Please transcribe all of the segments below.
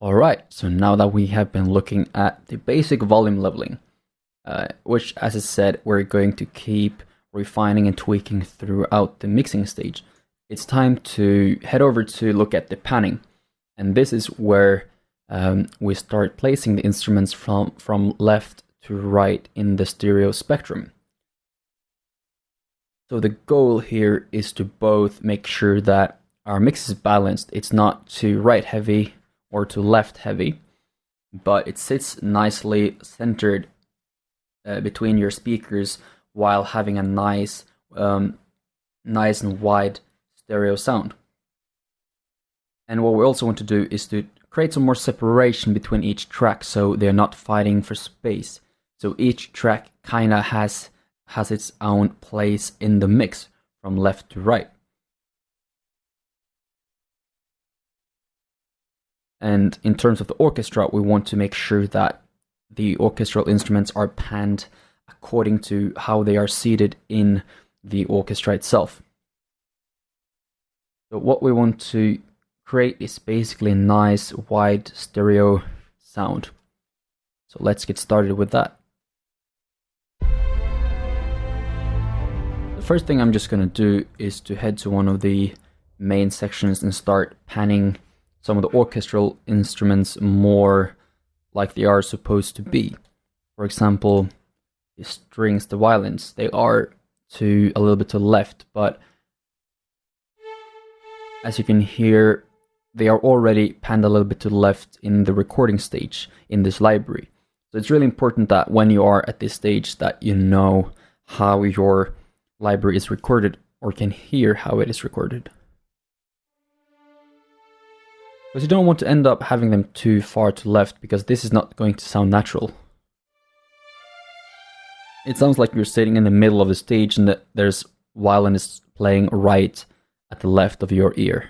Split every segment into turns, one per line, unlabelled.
Alright, so now that we have been looking at the basic volume leveling, which as I said, we're going to keep refining and tweaking throughout the mixing stage, it's time to head over to look at the panning. And this is where we start placing the instruments from left to right in the stereo spectrum. So the goal here is to both make sure that our mix is balanced. It's not too right heavy or too left heavy, but it sits nicely centered between your speakers while having a nice and wide stereo sound. And what we also want to do is to create some more separation between each track so they're not fighting for space. So each track kinda has its own place in the mix from left to right. And in terms of the orchestra, we want to make sure that the orchestral instruments are panned according to how they are seated in the orchestra itself. So what we want to create is basically a nice wide stereo sound. So let's get started with that. The first thing I'm just going to do is to head to one of the main sections and start panning some of the orchestral instruments more like they are supposed to be. For example, the strings, the violins, they are a little bit to the left, but as you can hear, they are already panned a little bit to the left in the recording stage in this library. So it's really important that when you are at this stage that you know how your library is recorded or can hear how it is recorded. Because you don't want to end up having them too far to left, because this is not going to sound natural. It sounds like you're sitting in the middle of the stage and that there's violinists playing right at the left of your ear.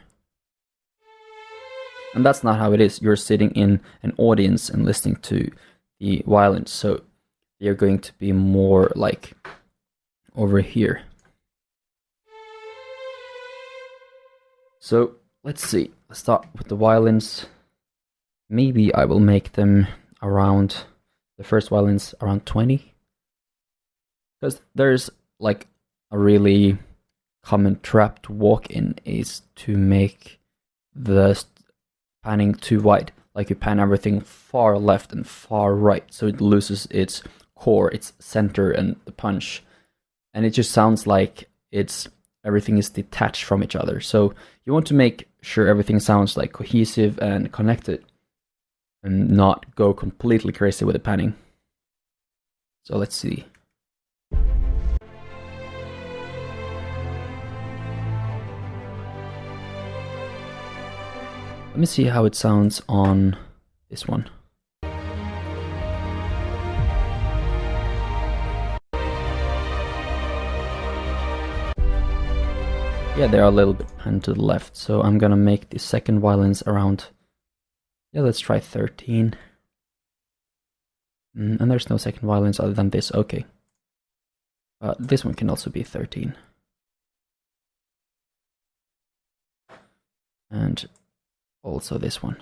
And that's not how it is. You're sitting in an audience and listening to the violins, so you're going to be more like over here. So let's see. Let's start with the violins. Maybe I will make them around, the first violins around 20. Because there's like a really common trap to walk in is to make the panning too wide. Like you pan everything far left and far right, so it loses its core, its center and the punch. And it just sounds like everything is detached from each other. So you want to make sure everything sounds like cohesive and connected and not go completely crazy with the panning. So let's see. Let me see how it sounds on this one. Yeah, they are a little bit panned to the left, so I'm gonna make the second violins around, let's try 13. And there's no second violins other than this, okay. This one can also be 13. And also this one.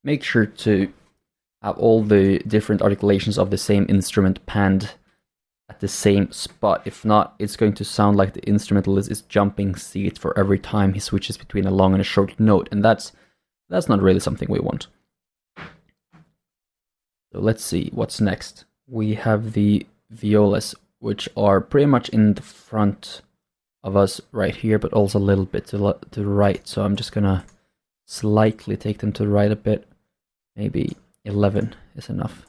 Make sure to have all the different articulations of the same instrument panned at the same spot. If not, it's going to sound like the instrumentalist is jumping seats for every time he switches between a long and a short note, and that's not really something we want. So let's see what's next. We have the violas, which are pretty much in the front of us right here, but also a little bit to the right. So I'm just gonna slightly take them to the right a bit. Maybe 11 is enough.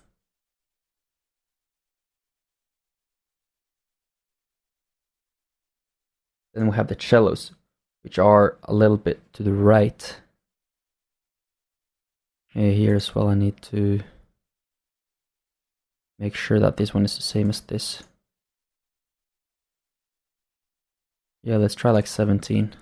Then we have the cellos, which are a little bit to the right. Here as well, I need to make sure that this one is the same as this. Yeah, let's try like 17.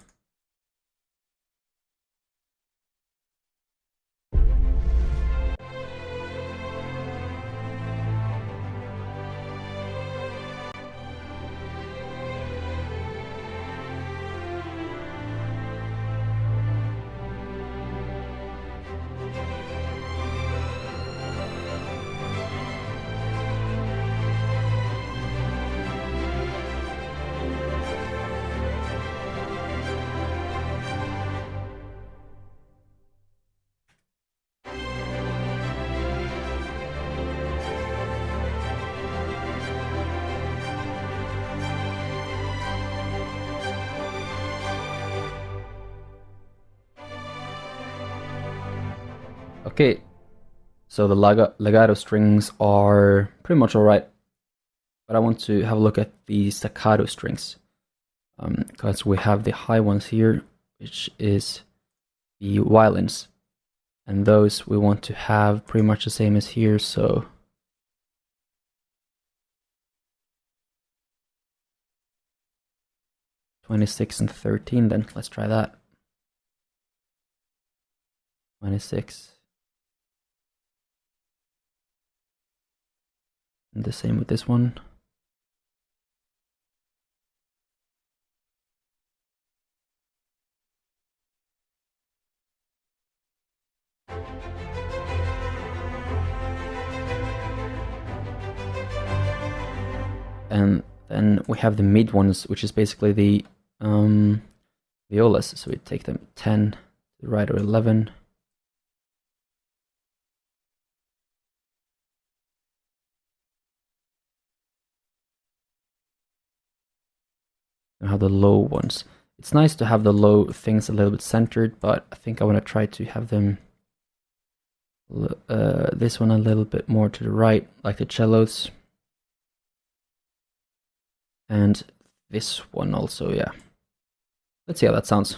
Okay, so the legato strings are pretty much alright, but I want to have a look at the staccato strings, because we have the high ones here, which is the violins, and those we want to have pretty much the same as here, so 26 and 13, then let's try that. 26. And the same with this one. And then we have the mid ones, which is basically the violas. So we take them 10 to the right, or 11. And have the low ones. It's nice to have the low things a little bit centered, but I think I want to try to have them this one a little bit more to the right, like the cellos. And this one also, yeah. Let's see how that sounds.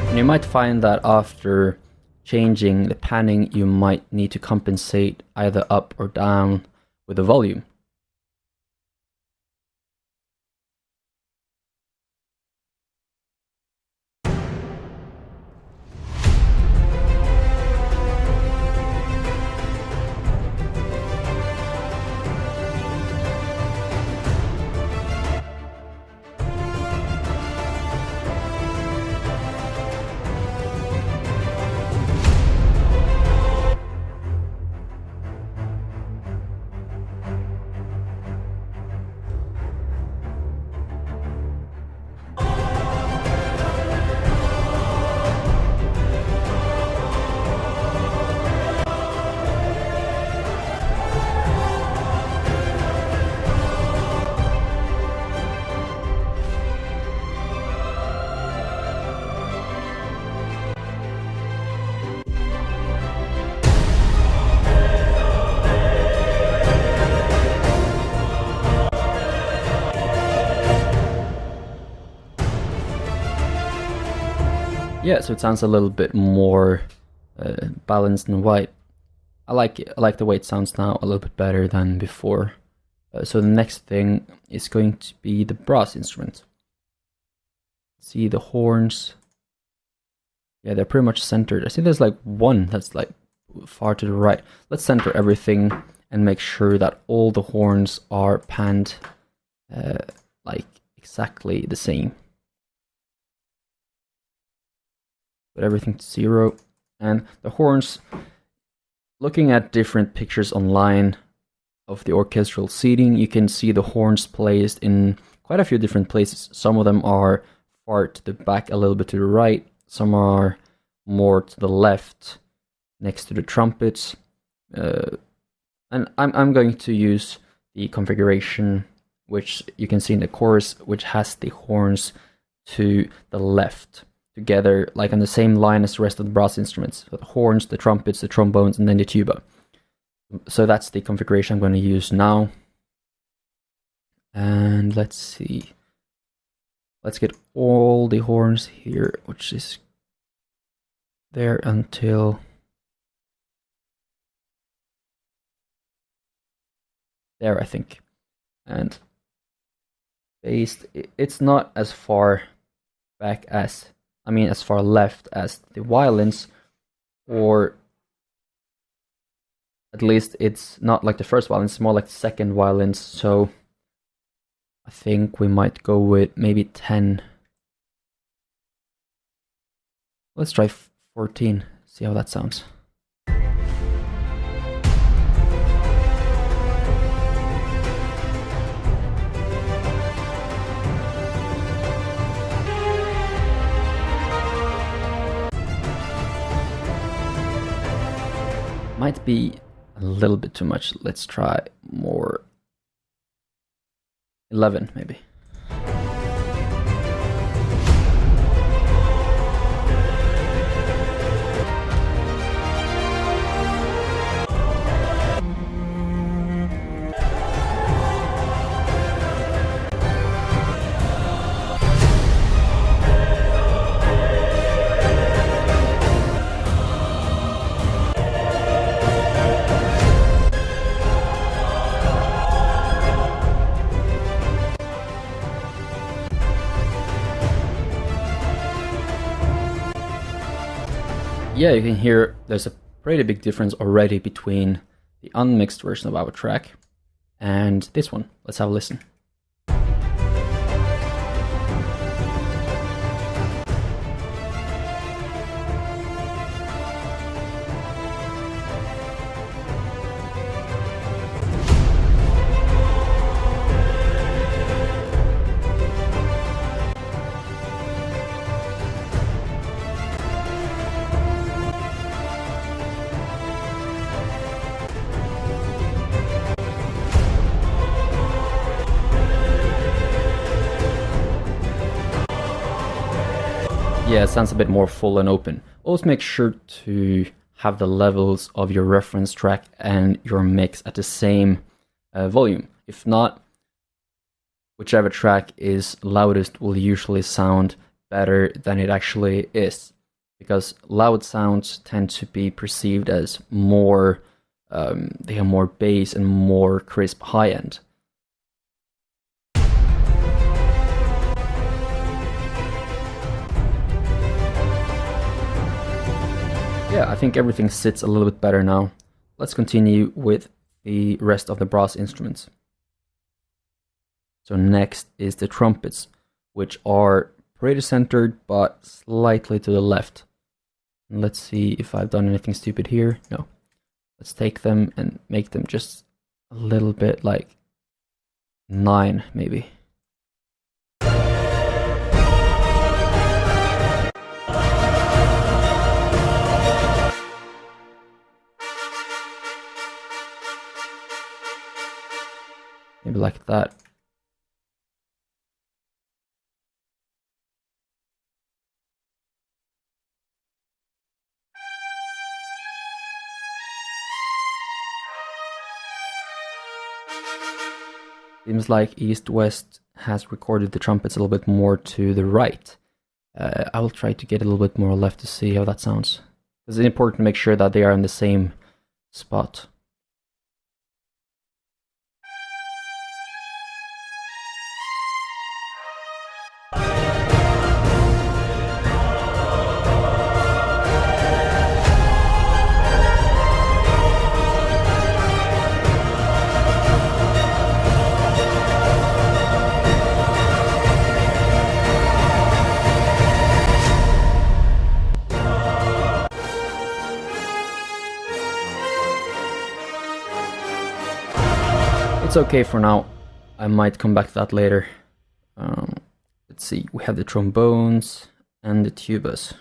And you might find that after changing the panning, you might need to compensate either up or down with the volume. Yeah, so it sounds a little bit more balanced and white. I like it. I like the way it sounds now a little bit better than before. So the next thing is going to be the brass instrument. See the horns. Yeah, they're pretty much centered. I see there's like one that's like far to the right. Let's center everything and make sure that all the horns are panned like exactly the same. Put everything to 0. And the horns, looking at different pictures online of the orchestral seating, you can see the horns placed in quite a few different places. Some of them are far to the back, a little bit to the right. Some are more to the left, next to the trumpets. And I'm going to use the configuration which you can see in the chorus, which has the horns to the left, together like on the same line as the rest of the brass instruments. So the horns, the trumpets, the trombones, and then the tuba. So that's the configuration I'm going to use now. And let's see. Let's get all the horns here, which is there until there, I think. And based, it's not as far back as I mean as far left as the violins, or at least it's not like the first violin, it's more like the second violins, so I think we might go with maybe 10. Let's try 14, see how that sounds. Might be a little bit too much. Let's try more. 11 maybe. Yeah, you can hear there's a pretty big difference already between the unmixed version of our track and this one. Let's have a listen. Yeah, it sounds a bit more full and open. Always make sure to have the levels of your reference track and your mix at the same volume. If not, whichever track is loudest will usually sound better than it actually is, because loud sounds tend to be perceived as more, they have more bass and more crisp high end. Yeah, I think everything sits a little bit better now. Let's continue with the rest of the brass instruments. So next is the trumpets, which are pretty centered but slightly to the left. And let's see if I've done anything stupid here. No. Let's take them and make them just a little bit like 9 maybe. Maybe like that. Seems like East West has recorded the trumpets a little bit more to the right. I will try to get a little bit more left to see how that sounds. It's important to make sure that they are in the same spot. It's okay for now. I might come back to that later. Let's see, we have the trombones and the tubas.